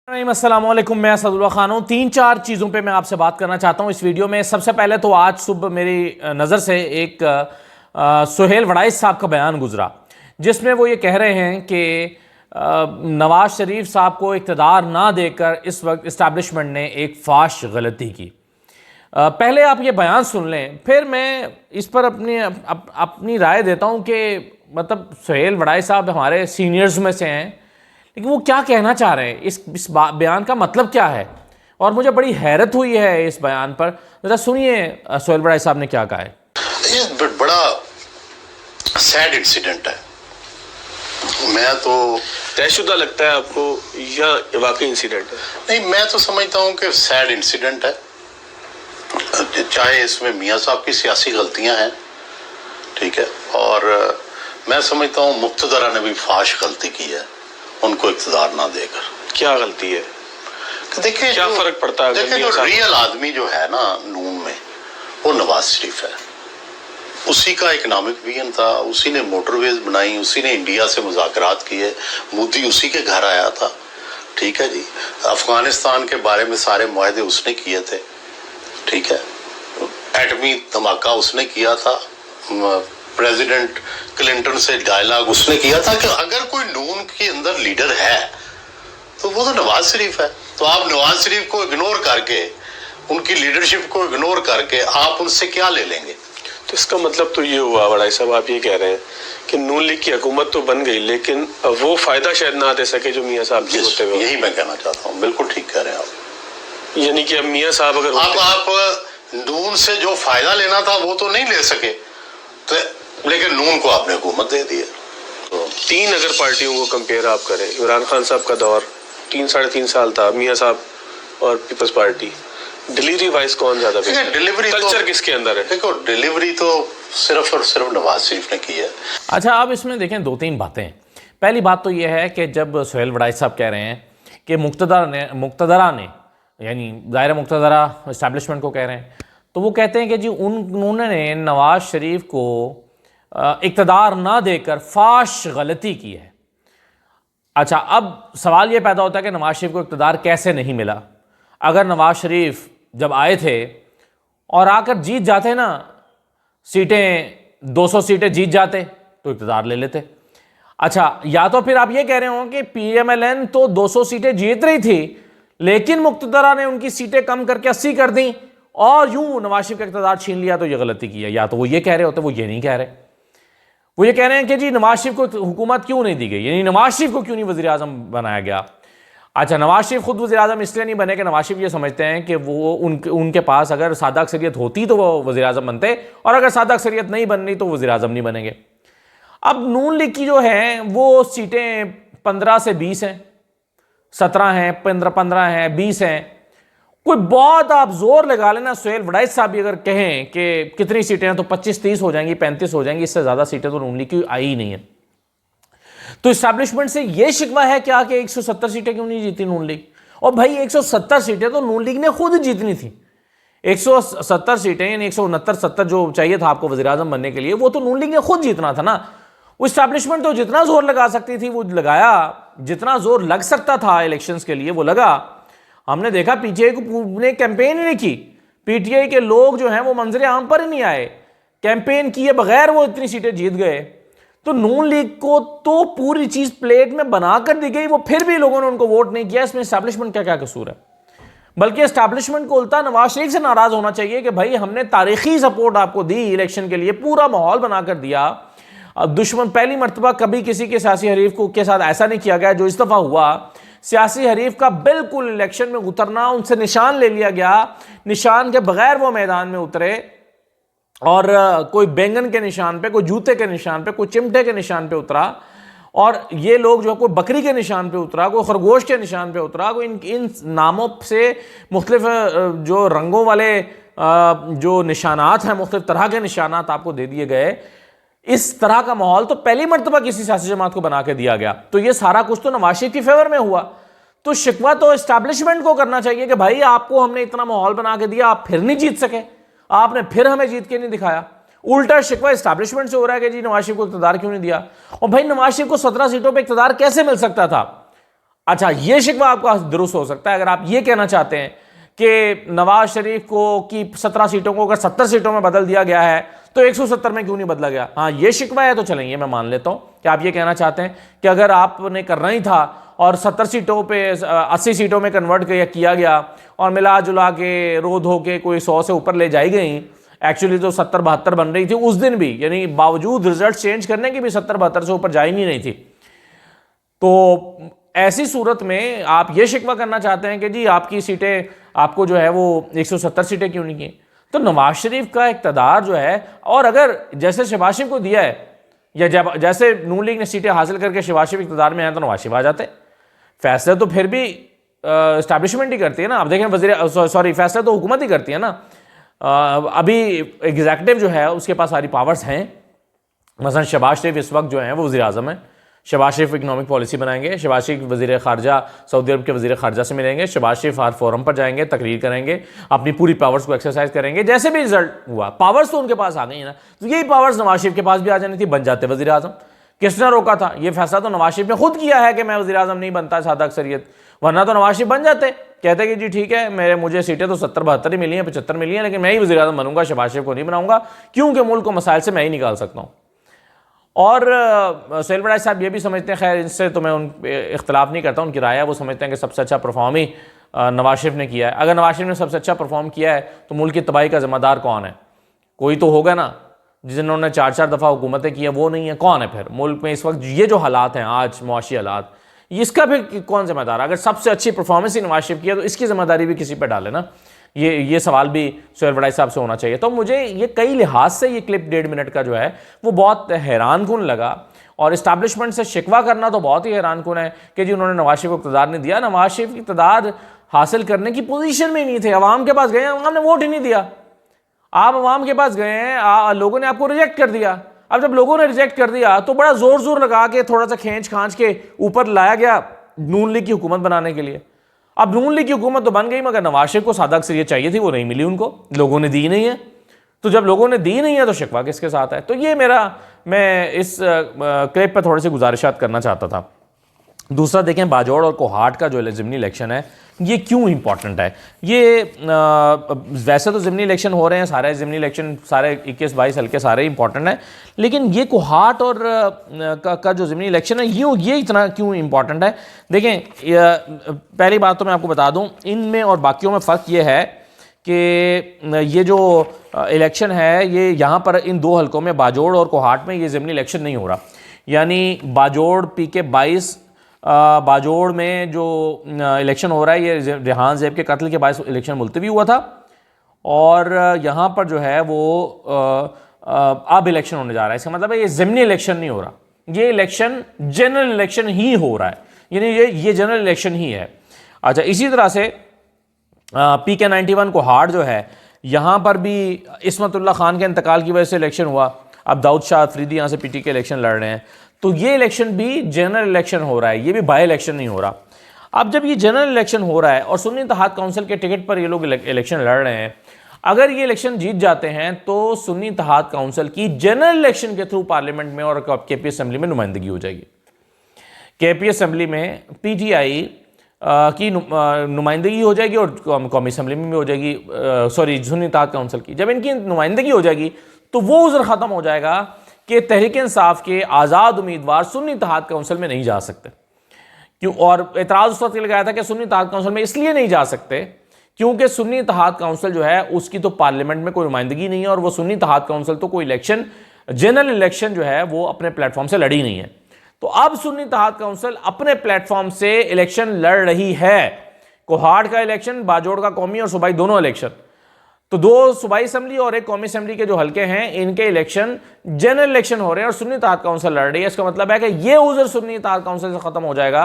अस्सलाम वालेकुम, मैं असदुल्ला खान हूँ। 3-4 चीज़ों पे मैं आपसे बात करना चाहता हूँ इस वीडियो में। सबसे पहले तो आज सुबह मेरी नज़र से एक सुहेल वड़ाइच साहब का बयान गुजरा, जिसमें वो ये कह रहे हैं कि नवाज शरीफ साहब को इक़्तिदार ना देकर इस वक्त इस्टेब्लिशमेंट ने एक फाश गलती की। पहले आप ये बयान सुन लें, फिर मैं इस पर अपनी राय देता हूँ कि मतलब सुहेल वड़ाइच साहब हमारे सीनियर्स में से हैं, लेकिन वो क्या कहना चाह रहे हैं, इस बयान का मतलब क्या है। और मुझे बड़ी हैरत हुई है इस बयान पर। जरा सुनिए सुहेल वड़ाइच साहब ने क्या कहा है। ये बड़ा सैड इंसिडेंट है। मैं तो तयशुदा लगता है आपको या वाकई इंसिडेंट है? नहीं, मैं तो समझता हूँ कि सैड इंसिडेंट है। चाहे इसमें मियाँ साहब की सियासी गलतियां हैं, ठीक है, और मैं समझता हूँ मुक्तदरा ने भी फाश गलती की है उनको इक़्तिदार ना देकर। क्या गलती है? देखिए क्या फर्क पड़ता है? देखिए, जो रियल आदमी जो है ना नून में, वो नवाज शरीफ है। उसी का इकोनॉमिक विजन था, उसी ने मोटरवेज बनाई, उसी ने इंडिया से मुज़ाकरात किए, मोदी उसी के घर आया था, ठीक है जी। अफगानिस्तान के बारे में सारे मुआहदे उसने किए थे, ठीक है। एटमी धमाका उसने किया था, प्रेसिडेंट क्लिंटन से डायलॉग उसने किया था कि अगर कोई नून के अंदर लीडर है तो वो तो नवाज शरीफ है। तो आप नवाज शरीफ को इग्नोर करके, उनकी लीडरशिप को इग्नोर करके आप उनसे क्या ले लेंगे? तो इसका मतलब तो ये हुआ वड़ाई साहब, आप ये कह रहे हैं कि नून लीग की हुकूमत तो बन गई, लेकिन वो फायदा शायद ना दे सके जो मियाँ साहब जी होते हुए। यही मैं कहना चाहता हूँ, बिल्कुल ठीक कह रहे हैं आप। यानी कि अब मियाँ साहब अगर आप नून से जो फायदा लेना था वो तो नहीं ले सके, तो लेकिन नून को आपने हुकूमत दे दी है। तो 3 अगर पार्टियों को कंपेयर आप करें, इमरान खान साहब का दौर 3-3.5 साल था, मियाँ साहब और पीपल्स पार्टी, डिलीवरी वाइज कौन ज्यादा बेहतर? डिलीवरी कल्चर तो, किसके अंदर है? देखो, डिलीवरी तो सिर्फ और सिर्फ नवाज शरीफ ने की है। अच्छा, अब इसमें देखें 2-3 बातें। पहली बात तो यह है कि जब सुहेल वड़ाइच साहब कह रहे हैं कि मुक्तदरा ने यानी दायरा मुक्तदरा इस्टेब्लिशमेंट को कह रहे हैं, तो वो कहते हैं कि जी उन्होंने नवाज शरीफ को इक़्तिदार ना देकर फाश गलती की है। अच्छा, अब सवाल ये पैदा होता है कि नवाज शरीफ को इक़्तिदार कैसे नहीं मिला। अगर नवाज शरीफ जब आए थे और आकर जीत जाते ना सीटें, 200 सीटें जीत जाते तो इक़्तिदार ले लेते। अच्छा, या तो फिर आप ये कह रहे हो कि PMLN तो 200 सीटें जीत रही थी, लेकिन मुक्तदरा ने उनकी सीटें कम करके 80 कर दी और यूं नवाज शरीफ का इक़्तिदार छीन लिया, तो ये गलती की है। या तो वो ये कह रहे होते, वो ये नहीं कह रहे। वो ये कह रहे हैं कि जी नवाज शरीफ को हुकूमत क्यों नहीं दी गई, यानी नवाज शरीफ को क्यों नहीं वज़ीर आज़म बनाया गया। अच्छा, नवाज शरीफ खुद वज़ीर आज़म इसलिए नहीं बने कि नवाज शरीफ ये समझते हैं कि वो उनके पास अगर सादा अक्सरियत होती तो वो वज़ीर आज़म बनते, और अगर सादा अक्सरियत नहीं बननी तो वज़ीर आज़म नहीं बनेंगे। अब नून लीग की जो है वो सीटें 15 से 20 हैं, 17 हैं, 15 हैं, 20 हैं। कोई बहुत आप जोर लगा लेना, सुहेल वड़ाइच साहब भी अगर कहें कि कितनी सीटें हैं तो 25-30 हो जाएंगी, 35 हो जाएंगी, इससे ज़्यादा सीटें तो नून लीग की आई ही नहीं है। तो इस्टेब्लिशमेंट से यह शिकवा है क्या कि 170 सीटें क्यों नहीं जीती नून लीग? और भाई 170 सीटें तो नून लीग ने खुद जीतनी थी। 170 सीटें यानी 169-70 जो चाहिए था आपको वज़ीर आज़म बनने के लिए, वो तो नून लीग ने खुद जीतना था ना। वो इस्टेब्लिशमेंट तो जितना जोर लगा सकती थी वो लगाया, जितना जोर लग सकता था इलेक्शंस के लिए वो लगा। हमने देखा PTI को ने कैंपेन ही नहीं की, PTI के लोग जो हैं वो मंजरे आम पर ही नहीं आए, कैंपेन किए बगैर वो इतनी सीटें जीत गए। तो नून लीग को तो पूरी चीज प्लेट में बनाकर दी गई, वो फिर भी लोगों ने उनको वोट नहीं किया। इसमें एस्टैब्लिशमेंट का क्या कसूर है? बल्कि एस्टैब्लिशमेंट को उल्टा नवाज शरीफ से नाराज होना चाहिए कि भाई हमने तारीखी सपोर्ट आपको दी इलेक्शन के लिए, पूरा माहौल बनाकर दिया। अब दुश्मन, पहली मर्तबा कभी किसी के सियासी हरीफ को के साथ ऐसा नहीं किया गया जो इस दफा हुआ। सियासी हरीफ का बिल्कुल इलेक्शन में उतरना, उनसे निशान ले लिया गया, निशान के बगैर वो मैदान में उतरे, और कोई बैंगन के निशान पे, कोई जूते के निशान पे, कोई चिमटे के निशान पे उतरा। और ये लोग जो कोई बकरी के निशान पे उतरा, कोई खरगोश के निशान पे उतरा, कोई इन नामों से मुख्तलिफ जो रंगों वाले जो निशानात हैं, मुख्तलिफ तरह के निशानात आपको दे दिए गए। इस तरह का माहौल तो पहली मर्तबा किसी सियासी जमात को बना के दिया गया। तो ये सारा कुछ तो नवाज शरीफ की फेवर में हुआ। तो शिकवा तो एस्टैब्लिशमेंट को करना चाहिए कि भाई आपको हमने इतना माहौल बना के दिया, आप फिर नहीं जीत सके, आपने फिर हमें जीत के नहीं दिखाया। उल्टा शिकवा एस्टैब्लिशमेंट से हो रहा है कि जी नवाज शरीफ को इक़्तिदार क्यों नहीं दिया। और भाई नवाज शरीफ को 17 सीटों पर इक़्तिदार कैसे मिल सकता था? अच्छा, ये शिकवा आपका दुरुस्त हो सकता है अगर आप ये कहना चाहते हैं कि नवाज शरीफ को की 17 सीटों को अगर 70 सीटों में बदल दिया गया है तो 170 में क्यों नहीं बदला गया। हाँ, ये शिकवा है तो चलेंगे, मैं मान लेता हूं कि आप ये कहना चाहते हैं कि अगर आपने करना ही था और 70 सीटों पे 80 सीटों में कन्वर्ट किया गया और मिला जुला के रो धो के कोई 100 से ऊपर ले जाई गई, एक्चुअली तो 70-72 बन रही थी उस दिन भी, यानी बावजूद रिजल्ट चेंज करने की भी 70-72 से ऊपर जा ही नहीं रही थी। तो ऐसी सूरत में आप ये शिकवा करना चाहते हैं कि जी आपकी सीटें आपको जो है वो 170 सीटें क्यों नहीं की। तो नवाज शरीफ का इक़्तिदार जो है, और अगर जैसे शहबाज शरीफ को दिया है या जैसे नून लीग ने सीटें हासिल करके शहबाज शरीफ इक़्तिदार में आए तो नवाज शरीफ आ जाते। फैसले तो फिर भी इस्टेब्लिशमेंट ही करती है ना। आप देखें फैसले तो हुकूमत ही करती है ना। अभी एग्जीक्यूटिव जो है उसके पास सारी पावर्स हैं। मसलन शहबाज शरीफ इस वक्त जो है वो वज़ीर आज़म है। शहबाज शरीफ इकनॉमिक पॉलिसी बनाएंगे, शहबाज शरीफ वज़ीर ख़ारजा सऊदी अरब के वज़ीर ख़ारजा से मिलेंगे, शहबाज शरीफ हर फोरम पर जाएंगे, तकरीर करेंगे, अपनी पूरी पावर्स को एक्सरसाइज करेंगे। जैसे भी रिजल्ट हुआ, पावर्स तो उनके पास आ गई है ना, तो यही पावर्स नवाज शरीफ के पास भी आ जानी थी, बन जाते वज़ीर आज़म। किसने रोका था? ये फैसला तो नवाज शरीफ ने खुद किया है कि मैं वज़ीर आज़म नहीं बनता सादा अक्सरियत, वरना तो नवाज शरीफ बन जाते, कहते कि जी ठीक है मुझे सीटें तो 70-72 ही मिली हैं, 75 मिली हैं, लेकिन मैं ही वज़ीर आज़म बनूंगा, शहबाज शरीफ को नहीं बनाऊंगा, क्योंकि मुल्क को मसाइल से मैं ही निकाल सकता हूँ। और सुहेल वड़ाई साहब ये भी समझते हैं, खैर इससे तो मैं उन इख्तलाफ नहीं करता, उनकी राय है, वो समझते हैं कि सबसे अच्छा परफॉर्म ही नवाज शरीफ ने किया है। अगर नवाज शरीफ ने सबसे अच्छा परफॉर्म किया है तो मुल्क की तबाही का ज़िम्मेदार कौन है? कोई तो होगा ना, जिन्होंने 4-4 दफ़ा हुकूमतें की हैं वो नहीं है, कौन है फिर? मुल्क में इस वक्त ये जो हालात हैं आज, मुआशी हालात, इसका भी कौन जिम्मेदार? अगर सबसे अच्छी परफॉर्मेंस ही नवाज शरीफ की है तो इसकी जिम्मेदारी भी किसी पर डाले ना। ये सवाल भी सुहेल वड़ाई साहब से होना चाहिए। तो मुझे ये कई लिहाज से ये क्लिप 1.5 मिनट का जो है वो बहुत हैरान कुन लगा, और इस्टेब्लिशमेंट से शिकवा करना तो बहुत ही हैरान कुन है कि जी उन्होंने नवाज शरीफ को इक़्तिदार नहीं दिया। नवाज शरीफ इक़्तिदार हासिल करने की पोजीशन में नहीं थे, अवाम के पास गए, अवाम ने वोट ही नहीं दिया। आप अवाम के पास गए हैं, लोगों ने आपको रिजेक्ट कर दिया। अब जब लोगों ने रिजेक्ट कर दिया तो बड़ा जोर लगा के थोड़ा सा खींच खांच के ऊपर लाया गया नून लीग की हुकूमत बनाने के लिए। अब नून लीग की हुकूमत तो बन गई, मगर नवाज शरीफ को सादा अक्सरियत चाहिए थी, वो नहीं मिली उनको, लोगों ने दी नहीं है। तो जब लोगों ने दी नहीं है तो शिकवा किसके साथ है? तो ये मैं इस क्लिप पर थोड़ी सी गुजारिशात करना चाहता था। दूसरा देखें, बाजौड़ और कोहाट का जो ज़िमनी इलेक्शन है ये क्यों इंपॉर्टेंट है? ये वैसे तो ज़िमनी इलेक्शन हो रहे हैं, सारे ज़िमनी इलेक्शन सारे 21-22 हल्के सारे इंपॉर्टेंट हैं, लेकिन ये कोहाट और का जो ज़िमनी इलेक्शन है ये इतना क्यों इंपॉर्टेंट है? देखें, पहली बात तो मैं आपको बता दूं, इनमें और बाकियों में फ़र्क ये है कि ये जो इलेक्शन है ये यहाँ पर इन 2 हल्कों में बाजौड़ और कोहाट में ये ज़िमनी इलेक्शन नहीं हो रहा। यानी बाजौड़ PK-22 बाजौड़ में जो इलेक्शन हो रहा है ये रेहान ज़ैब के कत्ल के बाद इलेक्शन मुलतवी हुआ था, और यहाँ पर जो है वो अब इलेक्शन होने जा रहा है। इसका मतलब है ये ज़िमनी इलेक्शन नहीं हो रहा, ये इलेक्शन जनरल इलेक्शन ही हो रहा है, यानी ये जनरल इलेक्शन ही है। अच्छा, इसी तरह से PK-91 कोहाट जो है यहाँ पर भी इस्मतुल्ला खान के इंतकाल की वजह से इलेक्शन हुआ। अब दाऊद शाह अफरीदी यहाँ से PTK इलेक्शन लड़ रहे हैं, तो ये इलेक्शन भी जनरल इलेक्शन हो रहा है, ये भी बाई इलेक्शन नहीं हो रहा। अब जब ये जनरल इलेक्शन हो रहा है और सुन्नी इत्तेहाद काउंसिल के टिकट पर ये लोग इलेक्शन लड़ रहे हैं, अगर ये इलेक्शन जीत जाते हैं तो सुन्नी इत्तेहाद काउंसिल की जनरल इलेक्शन के थ्रू पार्लियामेंट में और KP असेंबली में नुमाइंदगी हो जाएगी। KP असेंबली में PTI की नुमाइंदगी हो जाएगी और कौमी असेंबली में भी हो जाएगी, सुन्नी इत्तेहाद काउंसिल की। जब इनकी नुमाइंदगी हो जाएगी तो वो उज़र ख़त्म हो जाएगा कि तहरीक इंसाफ के आज़ाद उम्मीदवार सुन्नी इत्तेहाद काउंसिल में नहीं जा सकते। क्यों? और एतराज़ उस वक्त लगाया था कि सुन्नी इत्तेहाद काउंसिल में इसलिए नहीं जा सकते क्योंकि सुन्नी इत्तेहाद काउंसिल जो है उसकी तो पार्लियामेंट में कोई नुमाइंदगी नहीं है, और वो सुन्नी इत्तेहाद काउंसिल तो कोई इलेक्शन जनरल इलेक्शन जो है वो अपने प्लेटफॉर्म से लड़ी नहीं है। तो अब सुन्नी इत्तेहाद काउंसिल अपने प्लेटफॉर्म से इलेक्शन लड़ रही है। कोहाट का इलेक्शन, बाजौड़ का कौमी और सूबाई दोनों इलेक्शन, तो 2 सूबाई असेंबली और 1 कौमी असेंबली के जो हल्के हैं इनके इलेक्शन जनरल इलेक्शन हो रहे हैं और सुन्नी इत्तेहाद काउंसिल लड़ रही है। इसका मतलब है कि ये उज़र सुन्नी इत्तेहाद काउंसिल से ख़त्म हो जाएगा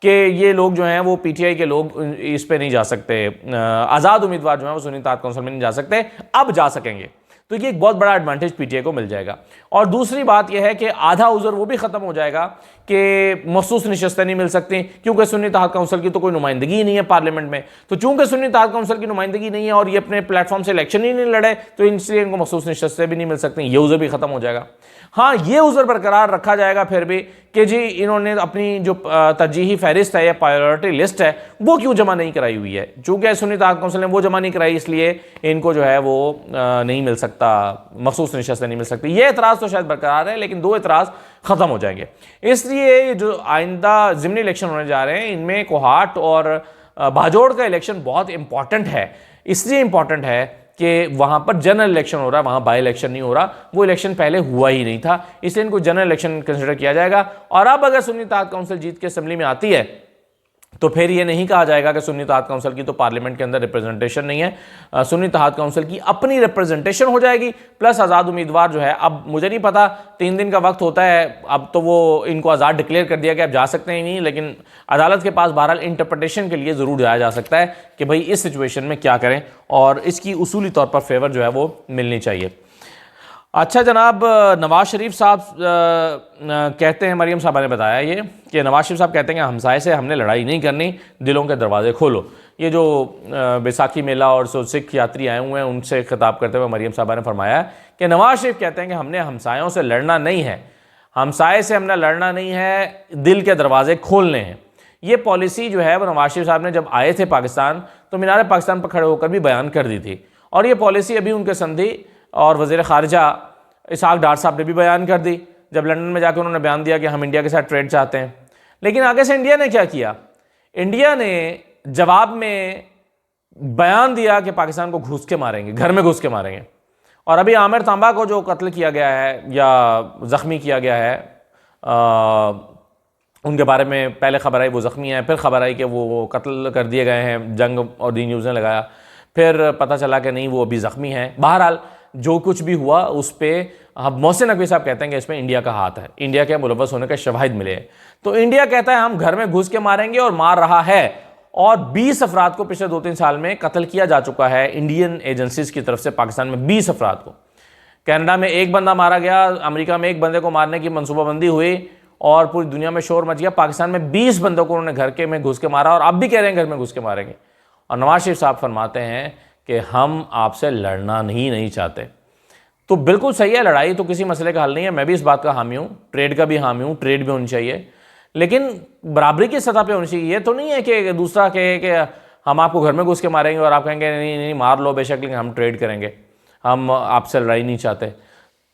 कि ये लोग जो हैं वो PTI के लोग इस पे नहीं जा सकते, आज़ाद उम्मीदवार जो हैं वो सुन्नी इत्तेहाद काउंसिल में नहीं जा सकते, अब जा सकेंगे। तो ये एक बहुत बड़ा एडवांटेज PTI को मिल जाएगा। और दूसरी बात यह है कि आधा उज़र वो भी ख़त्म हो जाएगा कि मखसूस नशस्तें नहीं मिल सकती क्योंकि सुन्नी इत्तेहाद काउंसिल की तो कोई नुमाइंदगी ही नहीं है पार्लियामेंट में। तो चूंकि सुन्नी इत्तेहाद काउंसिल की नुमाइंदगी नहीं है और ये अपने प्लेटफॉर्म से इलेक्शन ही नहीं लड़े, तो इसलिए इनको मखसूस नशस्तें भी नहीं मिल सकती, ये उज़र भी खत्म हो जाएगा। हाँ, ये उज़र बरकरार रखा जाएगा फिर भी कि जी इन्होंने अपनी जो तरजीही फहरिस्त है या प्रायोरिटी लिस्ट है वो क्यों जमा नहीं कराई हुई है। चूंकि सुन्नी इत्तेहाद काउंसिल ने वो जमा नहीं कराई, इसलिए इनको जो है वो नहीं मिल सकता, मखसूस नशस्तें नहीं मिल सकती। ये एतराज़ तो शायद बरकरार है, लेकिन दो एतराज़ ख़त्म हो जाएंगे। इसलिए जो आइंदा ज़िमनी इलेक्शन होने जा रहे हैं, इनमें कोहाट और भाजोड़ का इलेक्शन बहुत इंपॉर्टेंट है। इसलिए इंपॉर्टेंट है कि वहाँ पर जनरल इलेक्शन हो रहा है, वहाँ बाई इलेक्शन नहीं हो रहा। वो इलेक्शन पहले हुआ ही नहीं था, इसलिए इनको जनरल इलेक्शन कंसिडर किया जाएगा। और अब अगर सुन्नी इत्तेहाद काउंसिल जीत के असेंबली में आती है तो फिर ये नहीं कहा जाएगा कि सुन्नी इत्तेहाद काउंसिल की तो पार्लियामेंट के अंदर रिप्रेजेंटेशन नहीं है। सुन्नी इत्तेहाद काउंसिल की अपनी रिप्रेजेंटेशन हो जाएगी, प्लस आज़ाद उम्मीदवार जो है, अब मुझे नहीं पता 3 दिन का वक्त होता है, अब तो वो इनको आज़ाद डिक्लेयर कर दिया कि आप जा सकते हैं नहीं, लेकिन अदालत के पास बहरहाल इंटरप्रिटेशन के लिए ज़रूर जाया जा सकता है कि भाई इस सिचुएशन में क्या करें, और इसकी उसूली तौर पर फेवर जो है वो मिलनी चाहिए। अच्छा जनाब, नवाज शरीफ साहब कहते हैं, मरीम साहबा ने बताया ये कि नवाज शरीफ साहब कहते हैं कि हमसाये से हमने लड़ाई नहीं करनी, दिलों के दरवाजे खोलो। ये जो बैसाखी मेला और सिख यात्री आए हुए हैं उनसे खिताब करते हुए मरीम साहबा ने फरमाया कि नवाज शरीफ कहते हैं कि हमने हमसायों से लड़ना नहीं है, हमसाये से हमने लड़ना नहीं है, दिल के दरवाजे खोलने हैं। ये पॉलिसी जो है वो नवाज शरीफ साहब ने जब आए थे पाकिस्तान तो मीनार पाकिस्तान पर खड़े होकर भी बयान कर दी थी, और ये पॉलिसी अभी उनके संधी और वज़ीर ख़ारिजा इसहाक डार साहब ने भी बयान कर दी जब लंदन में जाकर उन्होंने बयान दिया कि हम इंडिया के साथ ट्रेड चाहते हैं। लेकिन आगे से इंडिया ने क्या किया, इंडिया ने जवाब में बयान दिया कि पाकिस्तान को घुस के मारेंगे, घर में घुस के मारेंगे। और अभी आमिर तांबा को जो कत्ल किया गया है या ज़ख्मी किया गया है, उनके बारे में पहले खबर आई वो ज़ख्मी है, फिर खबर आई कि वो कत्ल कर दिए गए हैं, जंग और दी न्यूज़ ने लगाया, फिर पता चला कि नहीं वो अभी ज़ख्मी हैं। बहरहाल जो कुछ भी हुआ उस पर अब मोहसिन नकवी साहब कहते हैं कि इसमें इंडिया का हाथ है, इंडिया के मुलव्वस होने के शवाहिद मिले हैं। तो इंडिया कहता है हम घर में घुस के मारेंगे और मार रहा है, और 20 अफराद को पिछले 2-3 साल में कत्ल किया जा चुका है इंडियन एजेंसीज की तरफ से पाकिस्तान में। 20 अफराद को, कनाडा में 1 बंदा मारा गया, अमेरिका में 1 बंदे को मारने की मनसूबाबंदी हुई और पूरी दुनिया में शोर मच गया। पाकिस्तान में 20 बंदों को उन्होंने घर के में घुस के मारा, और अब भी कह रहे हैं घर में घुस के मारेंगे। और नवाज शरीफ साहब फरमाते हैं कि हम आपसे लड़ना नहीं चाहते। तो बिल्कुल सही है, लड़ाई तो किसी मसले का हल नहीं है, मैं भी इस बात का हामी हूँ, ट्रेड का भी हामी हूँ, ट्रेड भी होनी चाहिए, लेकिन बराबरी की सतह पे होनी चाहिए। ये तो नहीं है कि दूसरा कहे कि हम आपको घर में घुस के मारेंगे और आप कहेंगे नहीं मार लो बेशक, लेकिन हम ट्रेड करेंगे, हम आपसे लड़ाई नहीं चाहते।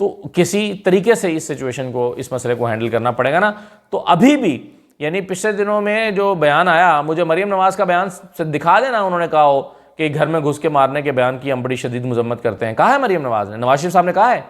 तो किसी तरीके से इस सिचुएशन को, इस मसले को हैंडल करना पड़ेगा ना। तो अभी भी यानी पिछले दिनों में जो बयान आया, मुझे मरीम नवाज़ का बयान से दिखा देना उन्होंने कहा हो कि घर में घुस के मारने के बयान की हम बड़ी शदीद मजम्मत करते हैं। कहा है मरीम नवाज़ ने, नवाज शरीफ साहब ने कहा है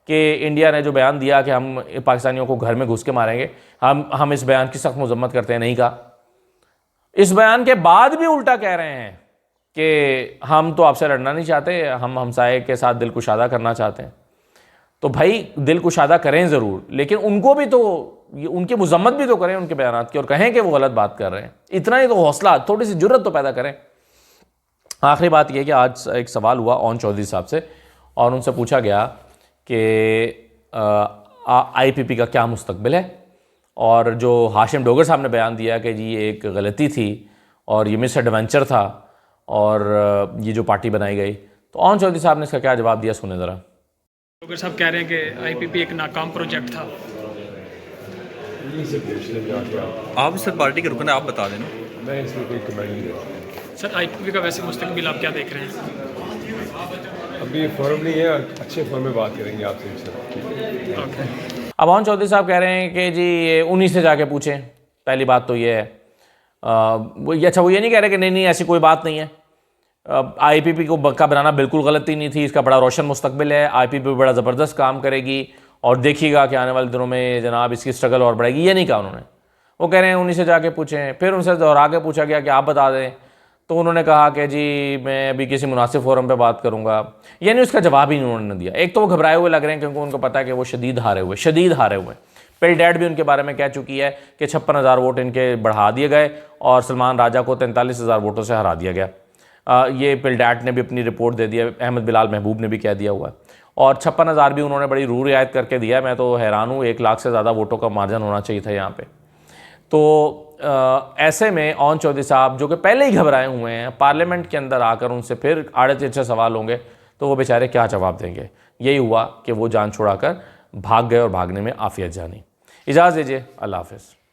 कि इंडिया ने जो बयान दिया कि हम पाकिस्तानियों को घर में घुस के मारेंगे, हम इस बयान की सख्त मजम्मत करते हैं, नहीं कहा। इस बयान के बाद भी उल्टा कह रहे हैं कि हम तो आपसे लड़ना नहीं चाहते, हम हमसाये के साथ दिल कुशादा करना चाहते हैं। तो भाई दिल कुशादा करें ज़रूर, लेकिन उनको भी तो उनकी मजम्मत भी तो करें उनके बयान की, और कहें कि वो गलत बात कर रहे हैं। इतना ही तो हौसला, थोड़ी सी जुर्रत तो पैदा करें। आखिरी बात यह कि आज एक सवाल हुआ ओन चौधरी साहब से, और उनसे पूछा गया कि IPP का क्या मुस्तकबिल है, और जो हाशिम डोगर साहब ने बयान दिया कि जी ये एक गलती थी और ये मिस एडवेंचर था और ये जो पार्टी बनाई गई, तो ओन चौधरी साहब ने इसका क्या जवाब दिया, सुने ज़रा। डोगर साहब कह रहे हैं कि IPP एक नाकाम प्रोजेक्ट था। आप सर पार्टी के रुकन है, आप बता देना। मैं इसमें कोई कमेंट नहीं देता। सर IPP का वैसे मुस्तकबिल आप क्या देख रहे हैं? अभी फॉर्म नहीं है, अच्छे फॉर्म में बात करेंगे आपसे इंशाल्लाह। ओके। अब ओन चौधरी साहब कह रहे हैं कि जी ये उन्हीं से जाके पूछें। पहली बात तो ये है, वो ये नहीं कह रहे कि नहीं ऐसी कोई बात नहीं है, IPP को का बनाना बिल्कुल गलती नहीं थी, इसका बड़ा रोशन मुस्तकबिल है, IPP बड़ा ज़बरदस्त काम करेगी और देखिएगा कि आने वाले दिनों में जनाब इसकी स्ट्रगल और बढ़ेगी। ये नहीं कहा उन्होंने, वो कह रहे हैं उन्हीं से जाके पूछें। फिर उनसे दोहरा के पूछा गया कि आप बता दें, तो उन्होंने कहा कि जी मैं अभी किसी मुनासिब फोरम पे बात करूंगा, यानी उसका जवाब ही उन्होंने दिया। एक तो वो घबराए हुए लग रहे हैं क्योंकि उनको पता है कि वो शदीद हारे हुए। पिल डैड भी उनके बारे में कह चुकी है कि 56,000 वोट इनके बढ़ा दिए गए और सलमान राजा को 43,000 वोटों से हरा दिया गया। ये पिल डैड ने भी अपनी रिपोर्ट दे दिया, अहमद बिलाल महबूब ने भी कह दिया हुआ है। और 56,000 भी उन्होंने बड़ी रू रियायत करके दिया है। मैं तो हैरान हूँ, 1 लाख से ज़्यादा वोटों का मार्जिन होना चाहिए था यहाँ पे। तो ऐसे में ओन चौधरी साहब जो कि पहले ही घबराए हुए हैं, पार्लियामेंट के अंदर आकर उनसे फिर आड़े तिरछे सवाल होंगे तो वो बेचारे क्या जवाब देंगे। यही हुआ कि वो जान छुड़ाकर भाग गए और भागने में आफियत जानी। इजाज़त दीजिए, अल्लाह हाफ़िज़।